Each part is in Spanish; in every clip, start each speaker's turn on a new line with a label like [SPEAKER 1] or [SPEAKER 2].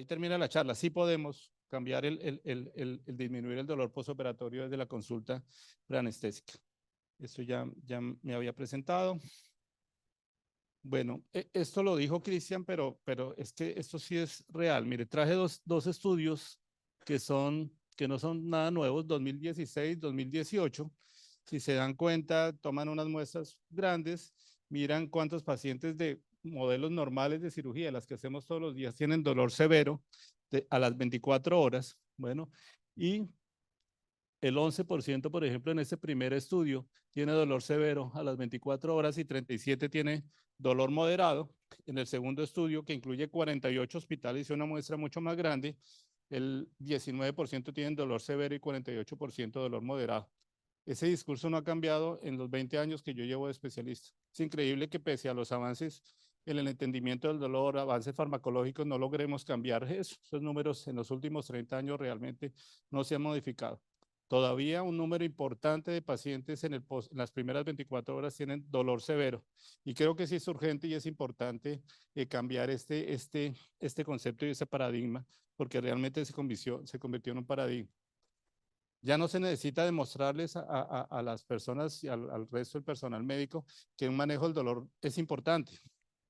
[SPEAKER 1] ahí termina la charla. Sí podemos cambiar el disminuir el dolor postoperatorio desde la consulta preanestésica. Esto ya me había presentado. Bueno, esto lo dijo Cristian, pero es que esto sí es real. Mire, traje dos estudios que no son nada nuevos, 2016, 2018. Si se dan cuenta, toman unas muestras grandes, miran cuántos pacientes de modelos normales de cirugía, las que hacemos todos los días, tienen dolor severo a las 24 horas. Bueno, y el 11%, por ejemplo, en este primer estudio, tiene dolor severo a las 24 horas y 37 tiene dolor moderado. En el segundo estudio, que incluye 48 hospitales y una muestra mucho más grande, el 19% tienen dolor severo y 48% dolor moderado. Ese discurso no ha cambiado en los 20 años que yo llevo de especialista. Es increíble que pese a los avances en el entendimiento del dolor, avances farmacológicos, no logremos cambiar eso. Esos números en los últimos 30 años realmente no se han modificado. Todavía un número importante de pacientes en las primeras 24 horas tienen dolor severo. Y creo que sí es urgente y es importante cambiar este concepto y ese paradigma, porque realmente se convirtió en un paradigma. Ya no se necesita demostrarles a las personas y al resto del personal médico que un manejo del dolor es importante.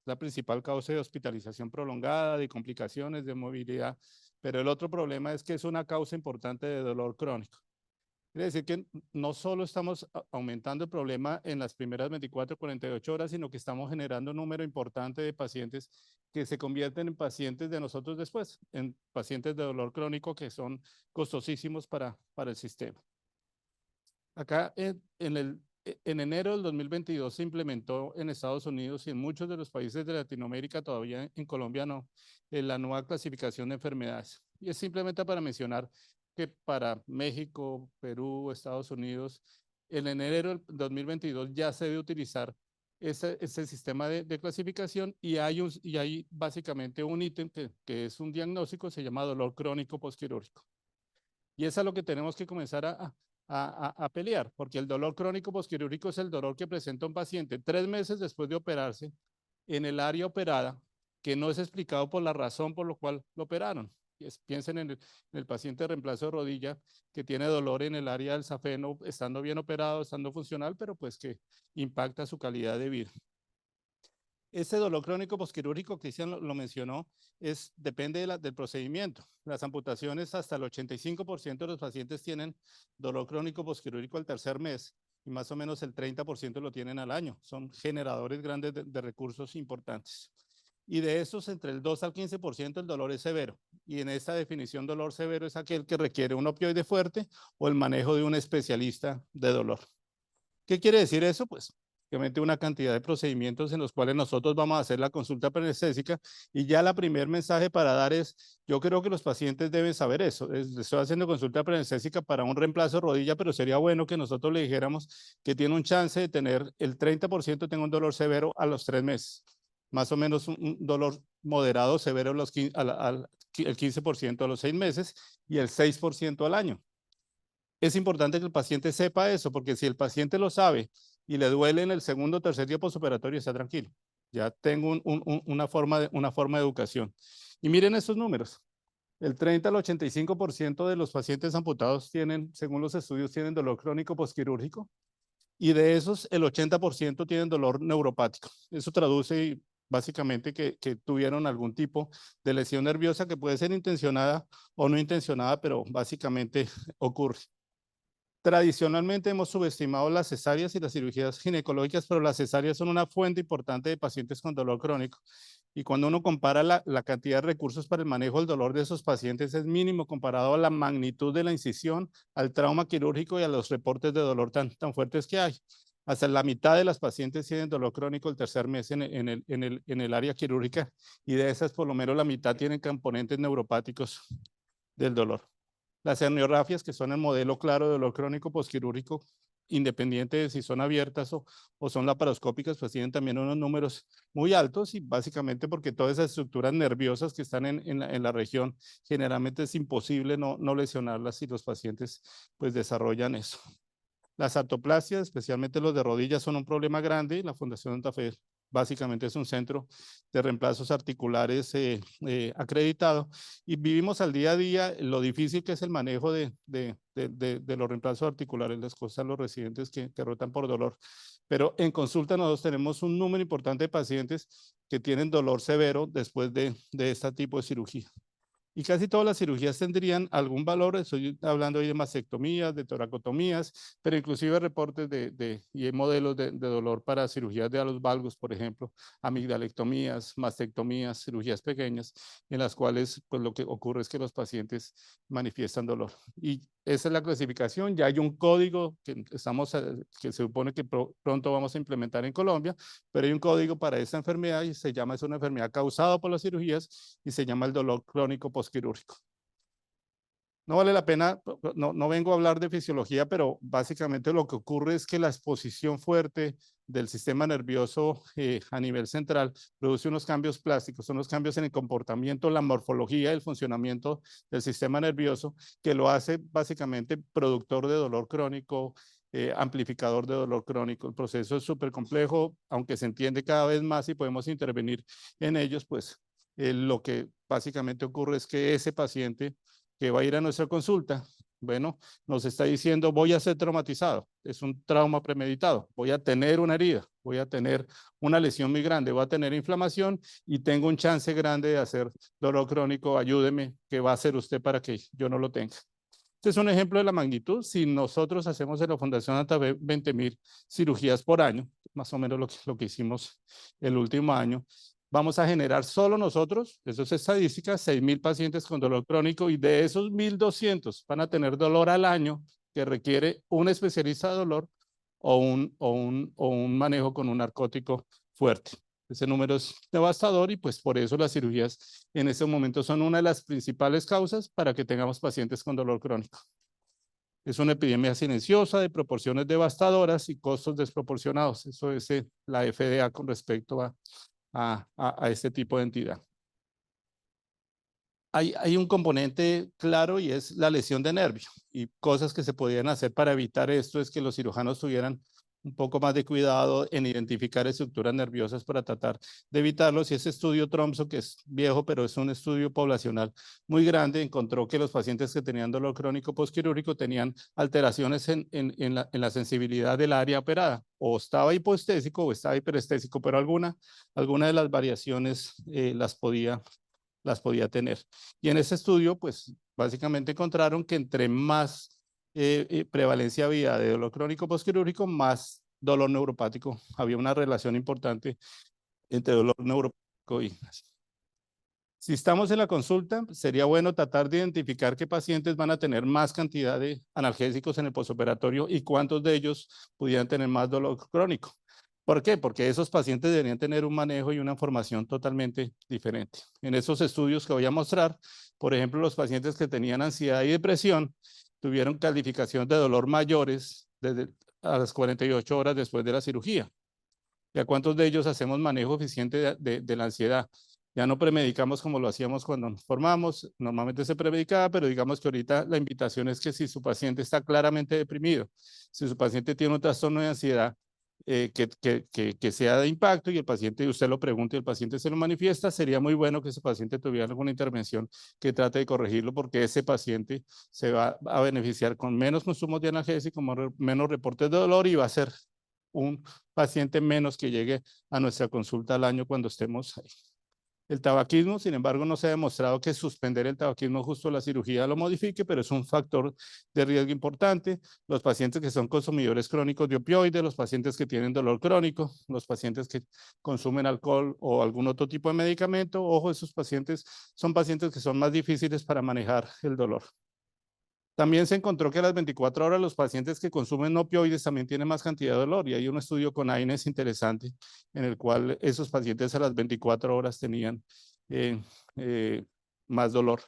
[SPEAKER 1] La principal causa de hospitalización prolongada, de complicaciones, de movilidad. Pero el otro problema es que es una causa importante de dolor crónico. Quiere decir que no solo estamos aumentando el problema en las primeras 24 o 48 horas, sino que estamos generando un número importante de pacientes que se convierten en pacientes de nosotros después, en pacientes de dolor crónico que son costosísimos para el sistema. Acá en enero del 2022 se implementó en Estados Unidos y en muchos de los países de Latinoamérica, todavía en Colombia no, la nueva clasificación de enfermedades. Y es simplemente para mencionar que para México, Perú, Estados Unidos, en enero del 2022 ya se debe utilizar ese sistema de clasificación y hay básicamente un ítem que es un diagnóstico, se llama dolor crónico posquirúrgico. Y eso es lo que tenemos que comenzar a pelear, porque el dolor crónico posquirúrgico es el dolor que presenta un paciente 3 meses después de operarse en el área operada, que no es explicado por la razón por la cual lo operaron. Piensen en el paciente de reemplazo de rodilla que tiene dolor en el área del safeno, estando bien operado, estando funcional, pero pues que impacta su calidad de vida. Este dolor crónico posquirúrgico, Cristian lo mencionó, depende del procedimiento. Las amputaciones, hasta el 85% de los pacientes tienen dolor crónico posquirúrgico al tercer mes y más o menos el 30% lo tienen al año. Son generadores grandes de recursos importantes. Y de esos, entre el 2 al 15% el dolor es severo. Y en esta definición, dolor severo es aquel que requiere un opioide fuerte o el manejo de un especialista de dolor. ¿Qué quiere decir eso? Pues obviamente una cantidad de procedimientos en los cuales nosotros vamos a hacer la consulta preanestésica y ya la primer mensaje para dar es, yo creo que los pacientes deben saber eso, estoy haciendo consulta preanestésica para un reemplazo de rodilla, pero sería bueno que nosotros le dijéramos que tiene un chance de tener el 30% tenga un dolor severo a los 3 meses, más o menos un dolor moderado severo el 15% a los 6 meses y el 6% al año. Es importante que el paciente sepa eso, porque si el paciente lo sabe y le duele en el segundo o tercer día postoperatorio, está tranquilo. Ya tengo una forma de educación. Y miren estos números. El 30 al 85% de los pacientes amputados tienen, según los estudios, tienen dolor crónico posquirúrgico. Y de esos, el 80% tienen dolor neuropático. Eso traduce básicamente que tuvieron algún tipo de lesión nerviosa que puede ser intencionada o no intencionada, pero básicamente ocurre. Tradicionalmente hemos subestimado las cesáreas y las cirugías ginecológicas, pero las cesáreas son una fuente importante de pacientes con dolor crónico. Y cuando uno compara la cantidad de recursos para el manejo del dolor de esos pacientes es mínimo comparado a la magnitud de la incisión, al trauma quirúrgico y a los reportes de dolor tan fuertes que hay. Hasta la mitad de las pacientes tienen dolor crónico el tercer mes en el área quirúrgica y de esas por lo menos la mitad tienen componentes neuropáticos del dolor. Las herniografias, que son el modelo claro de dolor crónico posquirúrgico, independiente de si son abiertas o son laparoscópicas, pues tienen también unos números muy altos y básicamente porque todas esas estructuras nerviosas que están en la región, generalmente es imposible no lesionarlas si los pacientes pues desarrollan eso. Las artroplasias, especialmente los de rodillas, son un problema grande y la Fundación Santa Fe básicamente es un centro de reemplazos articulares acreditado, y vivimos al día a día lo difícil que es el manejo de los reemplazos articulares, les cuesta a los residentes que rotan por dolor. Pero en consulta nosotros tenemos un número importante de pacientes que tienen dolor severo después de este tipo de cirugía. Y casi todas las cirugías tendrían algún valor, estoy hablando hoy de mastectomías, de toracotomías, pero inclusive reportes y modelos de dolor para cirugías de los valgos, por ejemplo, amigdalectomías, mastectomías, cirugías pequeñas, en las cuales pues lo que ocurre es que los pacientes manifiestan dolor. Y esa es la clasificación, ya hay un código que se supone que pronto vamos a implementar en Colombia, pero hay un código para esta enfermedad y es una enfermedad causada por las cirugías y se llama el dolor crónico postquirúrgico. No vale la pena, no vengo a hablar de fisiología, pero básicamente lo que ocurre es que la exposición fuerte del sistema nervioso a nivel central produce unos cambios plásticos, unos cambios en el comportamiento, la morfología, el funcionamiento del sistema nervioso, que lo hace básicamente productor de dolor crónico, amplificador de dolor crónico. El proceso es súper complejo, aunque se entiende cada vez más y podemos intervenir en ellos, pues lo que básicamente ocurre es que ese paciente que va a ir a nuestra consulta, bueno, nos está diciendo, voy a ser traumatizado, es un trauma premeditado, voy a tener una herida, voy a tener una lesión muy grande, voy a tener inflamación y tengo un chance grande de hacer dolor crónico, ayúdeme, ¿qué va a hacer usted para que yo no lo tenga? Este es un ejemplo de la magnitud. Si nosotros hacemos en la Fundación ANTAVE 20.000 cirugías por año, más o menos lo que hicimos el último año, vamos a generar solo nosotros, eso es estadística, 6.000 pacientes con dolor crónico y de esos 1.200 van a tener dolor al año que requiere un especialista de dolor o un manejo con un narcótico fuerte. Ese número es devastador y pues por eso las cirugías en este momento son una de las principales causas para que tengamos pacientes con dolor crónico. Es una epidemia silenciosa de proporciones devastadoras y costos desproporcionados. Eso es la FDA con respecto a este tipo de entidad. Hay un componente claro y es la lesión de nervio, y cosas que se podían hacer para evitar esto es que los cirujanos tuvieran un poco más de cuidado en identificar estructuras nerviosas para tratar de evitarlos. Y ese estudio Tromso, que es viejo, pero es un estudio poblacional muy grande, encontró que los pacientes que tenían dolor crónico postquirúrgico tenían alteraciones en la sensibilidad del área operada, o estaba hipoestésico o estaba hiperestésico, pero alguna de las variaciones las podía tener. Y en ese estudio, pues básicamente encontraron que entre más prevalencia había de dolor crónico postquirúrgico, más dolor neuropático. Había una relación importante entre dolor neuropático y... Si estamos en la consulta, sería bueno tratar de identificar qué pacientes van a tener más cantidad de analgésicos en el posoperatorio y cuántos de ellos pudieran tener más dolor crónico. ¿Por qué? Porque esos pacientes deberían tener un manejo y una formación totalmente diferente. En esos estudios que voy a mostrar, por ejemplo, los pacientes que tenían ansiedad y depresión tuvieron calificación de dolor mayores desde a las 48 horas después de la cirugía. ¿Y a cuántos de ellos hacemos manejo eficiente de la ansiedad? Ya no premedicamos como lo hacíamos cuando nos formamos, normalmente se premedicaba, pero digamos que ahorita la invitación es que si su paciente está claramente deprimido, si su paciente tiene un trastorno de ansiedad que sea de impacto y el paciente, usted lo pregunta y el paciente se lo manifiesta, sería muy bueno que ese paciente tuviera alguna intervención que trate de corregirlo, porque ese paciente se va a beneficiar con menos consumo de analgésicos, menos reportes de dolor y va a ser un paciente menos que llegue a nuestra consulta al año cuando estemos ahí. El tabaquismo, sin embargo, no se ha demostrado que suspender el tabaquismo justo a la cirugía lo modifique, pero es un factor de riesgo importante. Los pacientes que son consumidores crónicos de opioides, los pacientes que tienen dolor crónico, los pacientes que consumen alcohol o algún otro tipo de medicamento, ojo, esos pacientes son pacientes que son más difíciles para manejar el dolor. También se encontró que a las 24 horas los pacientes que consumen opioides también tienen más cantidad de dolor, y hay un estudio con AINES interesante en el cual esos pacientes a las 24 horas tenían eh, eh, más dolor.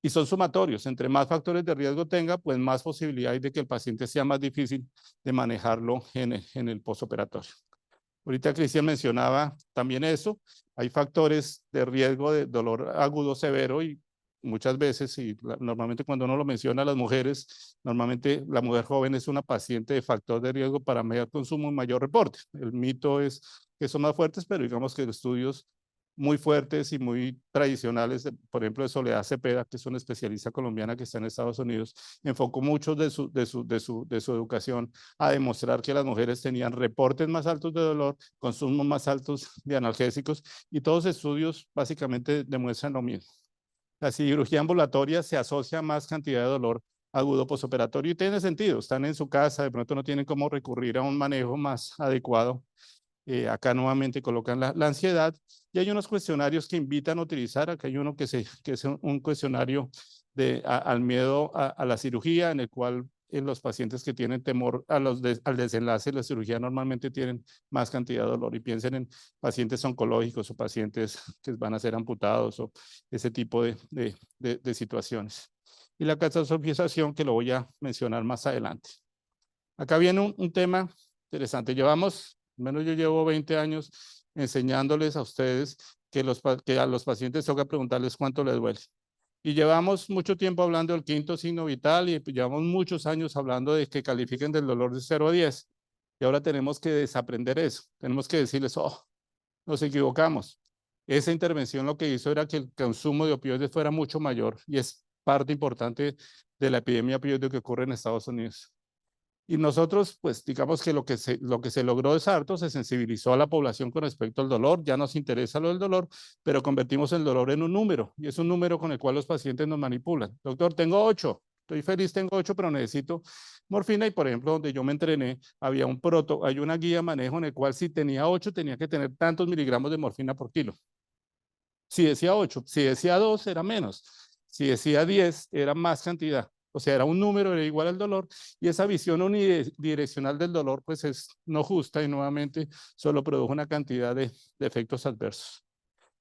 [SPEAKER 1] Y son sumatorios, entre más factores de riesgo tenga, pues más posibilidad hay de que el paciente sea más difícil de manejarlo en el postoperatorio. Ahorita Cristian mencionaba también eso, hay factores de riesgo de dolor agudo severo y muchas veces, y normalmente cuando uno lo menciona a las mujeres, normalmente la mujer joven es una paciente de factor de riesgo para mayor consumo y mayor reporte. El mito es que son más fuertes, pero digamos que estudios muy fuertes y muy tradicionales, por ejemplo, de Soledad Cepeda, que es una especialista colombiana que está en Estados Unidos, enfocó mucho de su educación a demostrar que las mujeres tenían reportes más altos de dolor, consumos más altos de analgésicos, y todos los estudios básicamente demuestran lo mismo. La cirugía ambulatoria se asocia a más cantidad de dolor agudo posoperatorio y tiene sentido, están en su casa, de pronto no tienen cómo recurrir a un manejo más adecuado. Acá nuevamente colocan la ansiedad y hay unos cuestionarios que invitan a utilizar. Acá hay uno que es un cuestionario al miedo a la cirugía, en el cual los pacientes que tienen temor al desenlace de la cirugía normalmente tienen más cantidad de dolor, y piensen en pacientes oncológicos o pacientes que van a ser amputados o ese tipo de situaciones. Y la catastrofización, que lo voy a mencionar más adelante. Acá viene un tema interesante. Llevamos, al menos yo llevo 20 años enseñándoles a ustedes que a los pacientes toca preguntarles cuánto les duele. Y llevamos mucho tiempo hablando del quinto signo vital y llevamos muchos años hablando de que califiquen del dolor de 0 a 10. Y ahora tenemos que desaprender eso. Tenemos que decirles, oh, nos equivocamos. Esa intervención lo que hizo era que el consumo de opioides fuera mucho mayor, y es parte importante de la epidemia opioide que ocurre en Estados Unidos. Y nosotros, pues digamos que lo que se logró es harto, se sensibilizó a la población con respecto al dolor, ya nos interesa lo del dolor, pero convertimos el dolor en un número, y es un número con el cual los pacientes nos manipulan. Doctor, tengo 8, estoy feliz, tengo 8, pero necesito morfina. Y por ejemplo, donde yo me entrené, había hay una guía de manejo en el cual si tenía 8, tenía que tener tantos miligramos de morfina por kilo. Si decía 8, si decía 2, era menos. Si decía 10, era más cantidad. O sea, era un número, era igual al dolor, y esa visión unidireccional del dolor pues es no justa y nuevamente solo produjo una cantidad de efectos adversos.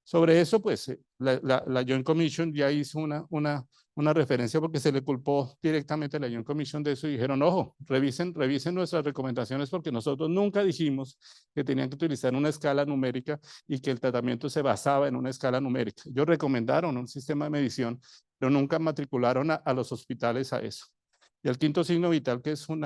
[SPEAKER 1] Sobre eso, pues, la Joint Commission ya hizo una referencia, porque se le culpó directamente a la Joint Commission de eso, y dijeron, ojo, revisen nuestras recomendaciones, porque nosotros nunca dijimos que tenían que utilizar una escala numérica y que el tratamiento se basaba en una escala numérica. Ellos recomendaron un sistema de medición, pero nunca matricularon a los hospitales a eso. Y el quinto signo vital, que es un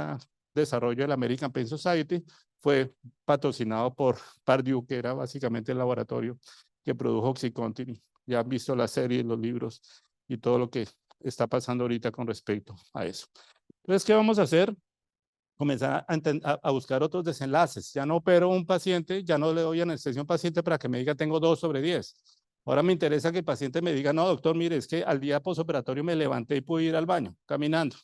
[SPEAKER 1] desarrollo de la American Pain Society, fue patrocinado por Purdue, que era básicamente el laboratorio que produjo OxyContin. Ya han visto la serie, los libros y todo lo que está pasando ahorita con respecto a eso. Entonces, ¿qué vamos a hacer? Comenzar a buscar otros desenlaces. Ya no opero un paciente, ya no le doy anestesia a un paciente para que me diga tengo 2 sobre 10. Ahora me interesa que el paciente me diga, no, doctor, mire, es que al día posoperatorio me levanté y pude ir al baño caminando.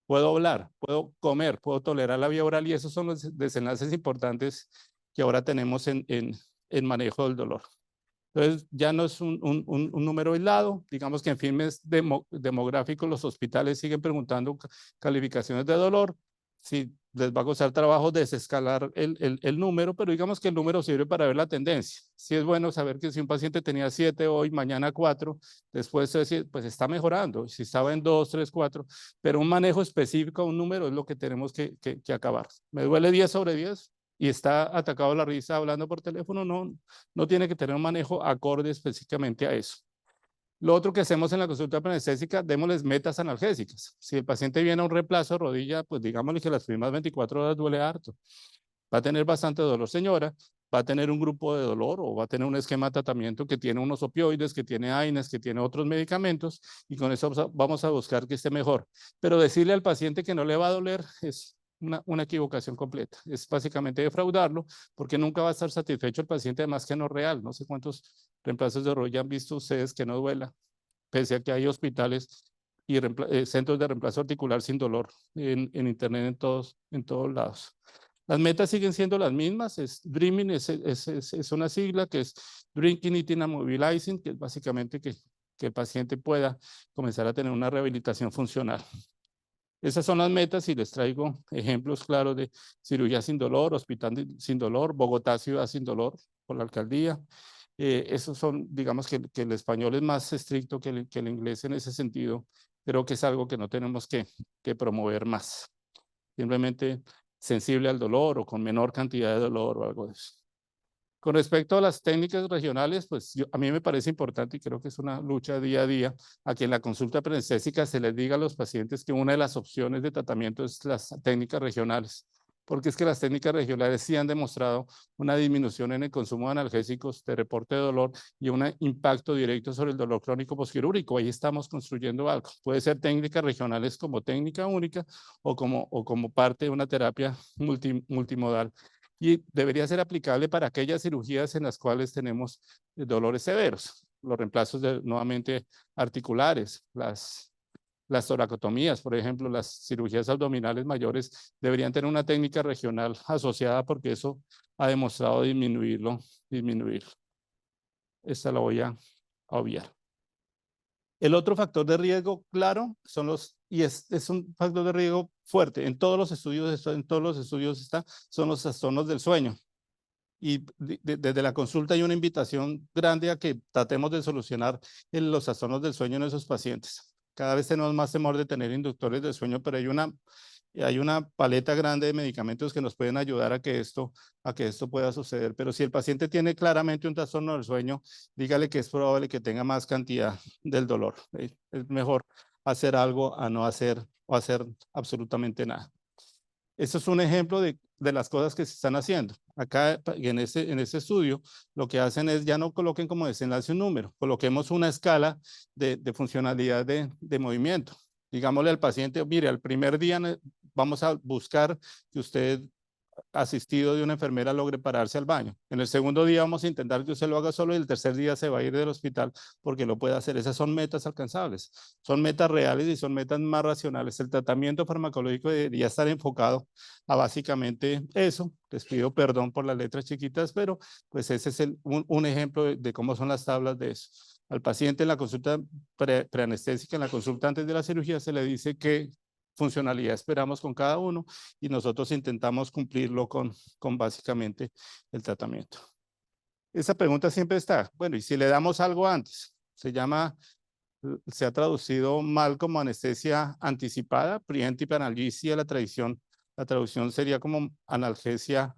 [SPEAKER 1] Puedo hablar, puedo comer, puedo tolerar la vía oral, y esos son los desenlaces importantes que ahora tenemos en manejo del dolor. Entonces, ya no es un número aislado. Digamos que en filmes demográficos los hospitales siguen preguntando calificaciones de dolor. Si les va a costar trabajo desescalar el número, pero digamos que el número sirve para ver la tendencia. Sí es bueno saber que si un paciente tenía 7 hoy, mañana 4, después pues está mejorando. Si estaba en 2, 3, 4, pero un manejo específico a un número es lo que tenemos que acabar. ¿Me duele 10 sobre 10? Y está atacado la risa hablando por teléfono, no tiene que tener un manejo acorde específicamente a eso. Lo otro que hacemos en la consulta anestésica, démosles metas analgésicas. Si el paciente viene a un reemplazo de rodilla, pues digámosle que las primeras 24 horas duele harto. Va a tener bastante dolor, señora. Va a tener un grupo de dolor, o va a tener un esquema de tratamiento que tiene unos opioides, que tiene AINES, que tiene otros medicamentos, y con eso vamos a buscar que esté mejor. Pero decirle al paciente que no le va a doler es una equivocación completa. Es básicamente defraudarlo, porque nunca va a estar satisfecho el paciente, además que no es real. No sé cuántos reemplazos de rodilla han visto ustedes que no duela, pese a que hay hospitales y centros de reemplazo articular sin dolor en internet en todos lados. Las metas siguen siendo las mismas. DREAMing es una sigla que es Drinking, Eating and Mobilizing, que es básicamente que el paciente pueda comenzar a tener una rehabilitación funcional. Esas son las metas, y les traigo ejemplos claros de cirugía sin dolor, hospital sin dolor, Bogotá ciudad sin dolor por la alcaldía. Esos son, digamos que el español es más estricto que el inglés en ese sentido. Creo que es algo que no tenemos que promover más. Simplemente sensible al dolor o con menor cantidad de dolor o algo de eso. Con respecto a las técnicas regionales, pues a mí me parece importante, y creo que es una lucha día a día, a que en la consulta preanestésica se les diga a los pacientes que una de las opciones de tratamiento es las técnicas regionales. porque es que las técnicas regionales sí han demostrado una disminución en el consumo de analgésicos de reporte de dolor y un impacto directo sobre el dolor crónico posquirúrgico. Ahí estamos construyendo algo. Puede ser técnicas regionales como técnica única o como parte de una terapia multimodal. Y debería ser aplicable para aquellas cirugías en las cuales tenemos dolores severos, los reemplazos nuevamente articulares, las toracotomías, por ejemplo, las cirugías abdominales mayores deberían tener una técnica regional asociada porque eso ha demostrado disminuirlo. Esta la voy a obviar. El otro factor de riesgo, claro, y es un factor de riesgo fuerte. En todos los estudios son los trastornos del sueño. Y desde la consulta hay una invitación grande a que tratemos de solucionar los trastornos del sueño en esos pacientes. Cada vez tenemos más temor de tener inductores de sueño, pero hay una paleta grande de medicamentos que nos pueden ayudar a que esto pueda suceder. Pero si el paciente tiene claramente un trastorno del sueño, dígale que es probable que tenga más cantidad del dolor. Es mejor hacer algo a no hacer o hacer absolutamente nada. Eso es un ejemplo de las cosas que se están haciendo. Acá en este estudio, lo que hacen es ya no coloquen como desenlace un número, coloquemos una escala de funcionalidad de movimiento. Digámosle al paciente, mire, al primer día vamos a buscar que usted asistido de una enfermera logre pararse al baño. En el segundo día vamos a intentar que usted lo haga solo y el tercer día se va a ir del hospital porque lo puede hacer. Esas son metas alcanzables, son metas reales y son metas más racionales. El tratamiento farmacológico debería estar enfocado a básicamente eso. Les pido perdón por las letras chiquitas, pero pues ese es un ejemplo de cómo son las tablas de eso. Al paciente en la consulta preanestésica, en la consulta antes de la cirugía, se le dice que funcionalidad esperamos con cada uno y nosotros intentamos cumplirlo con básicamente el tratamiento. Esa pregunta siempre está, bueno, ¿y si le damos algo antes? Se ha traducido mal como anestesia anticipada, preemptive analgesia, la traducción sería como analgesia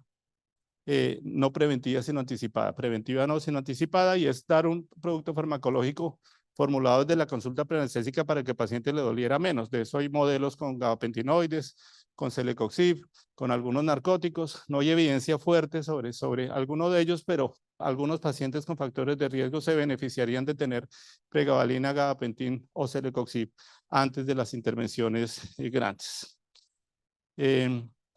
[SPEAKER 1] no preventiva sino anticipada, preventiva no sino anticipada, y es dar un producto farmacológico formulado desde la consulta preanestésica para que el paciente le doliera menos. De eso hay modelos con gabapentinoides, con celecoxib, con algunos narcóticos. No hay evidencia fuerte sobre alguno de ellos, pero algunos pacientes con factores de riesgo se beneficiarían de tener pregabalina, gabapentin o celecoxib antes de las intervenciones grandes.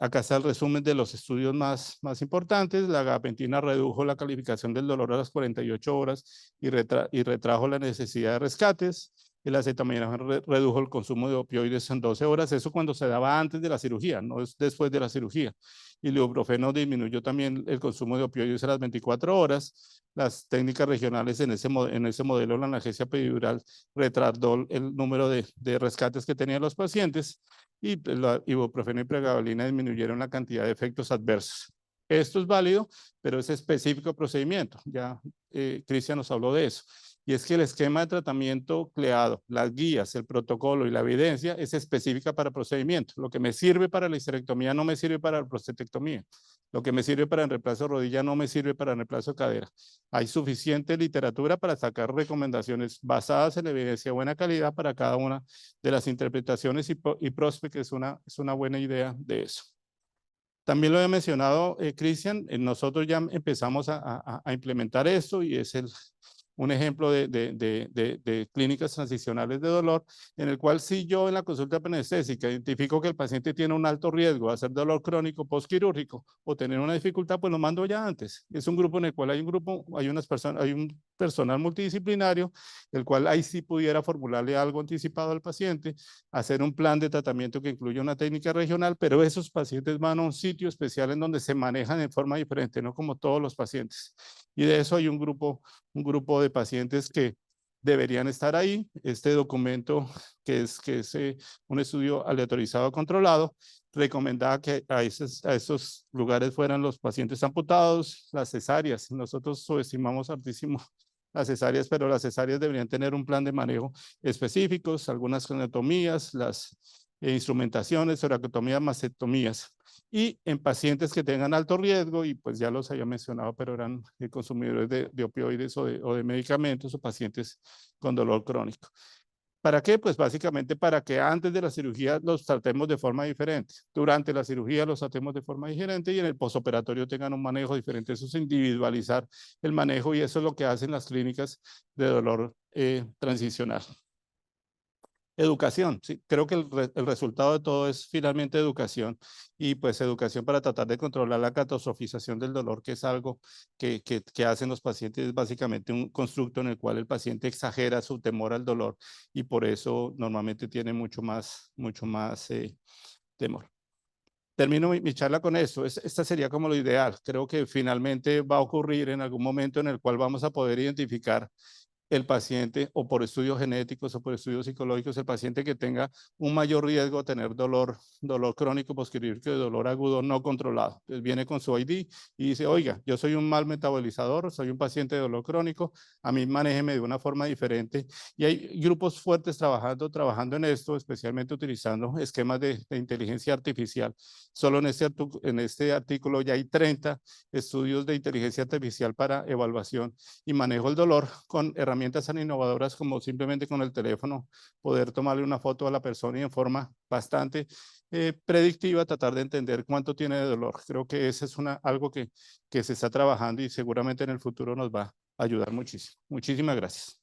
[SPEAKER 1] Acá está el resumen de los estudios más importantes. La gabapentina redujo la calificación del dolor a las 48 horas y retrajo la necesidad de rescates. El acetaminofén redujo el consumo de opioides en 12 horas. Eso cuando se daba antes de la cirugía, no es después de la cirugía. Y el ibuprofeno disminuyó también el consumo de opioides a las 24 horas. Las técnicas regionales en ese modelo, la analgesia epidural, retardó el número de rescates que tenían los pacientes. Y la ibuprofeno y pregabalina disminuyeron la cantidad de efectos adversos. Esto es válido, pero es específico procedimiento. Ya Cristian nos habló de eso. Y es que el esquema de tratamiento creado, las guías, el protocolo y la evidencia es específica para procedimiento. Lo que me sirve para la histerectomía no me sirve para la prostatectomía. Lo que me sirve para el reemplazo de rodilla no me sirve para el reemplazo de cadera. Hay suficiente literatura para sacar recomendaciones basadas en la evidencia de buena calidad para cada una de las interpretaciones y Prospect es una buena idea de eso. También lo he mencionado, Cristian, nosotros ya empezamos a implementar esto y es un ejemplo de clínicas transicionales de dolor, en el cual si yo en la consulta preanestésica identifico que el paciente tiene un alto riesgo de hacer dolor crónico postquirúrgico o tener una dificultad, pues lo mando ya antes. Es un grupo en el cual hay un personal multidisciplinario, el cual ahí sí pudiera formularle algo anticipado al paciente, hacer un plan de tratamiento que incluya una técnica regional, pero esos pacientes van a un sitio especial en donde se manejan de forma diferente, no como todos los pacientes. Y de eso hay un grupo de pacientes que deberían estar ahí. Este documento, que es un estudio aleatorizado controlado, recomendaba que a esos lugares fueran los pacientes amputados, las cesáreas. Nosotros subestimamos altísimo las cesáreas, pero las cesáreas deberían tener un plan de manejo específicos, algunas craniotomías, las instrumentaciones, toracotomías, mastectomías. Y en pacientes que tengan alto riesgo, y pues ya los había mencionado, pero eran consumidores de opioides o de medicamentos o pacientes con dolor crónico. ¿Para qué? Pues básicamente para que antes de la cirugía los tratemos de forma diferente. Durante la cirugía los tratemos de forma diferente y en el posoperatorio tengan un manejo diferente. Eso es individualizar el manejo y eso es lo que hacen las clínicas de dolor transicional. Educación, sí, creo que el resultado de todo es finalmente educación y pues educación para tratar de controlar la catastrofización del dolor, que es algo que hacen los pacientes, es básicamente un constructo en el cual el paciente exagera su temor al dolor y por eso normalmente tiene mucho más temor. Termino mi charla con esto. Esta sería como lo ideal. Creo que finalmente va a ocurrir en algún momento en el cual vamos a poder identificar el paciente o por estudios genéticos o por estudios psicológicos, el paciente que tenga un mayor riesgo de tener dolor crónico posquirúrgico, de dolor agudo no controlado. Entonces viene con su ID y dice, oiga, yo soy un mal metabolizador, soy un paciente de dolor crónico, a mí manéjeme de una forma diferente. Y hay grupos fuertes trabajando en esto, especialmente utilizando esquemas de inteligencia artificial. Solo en este artículo ya hay 30 estudios de inteligencia artificial para evaluación y manejo del dolor con herramientas tan innovadoras como simplemente con el teléfono poder tomarle una foto a la persona y en forma bastante predictiva tratar de entender cuánto tiene de dolor. Creo que eso es algo que se está trabajando y seguramente en el futuro nos va a ayudar muchísimo. Muchísimas gracias.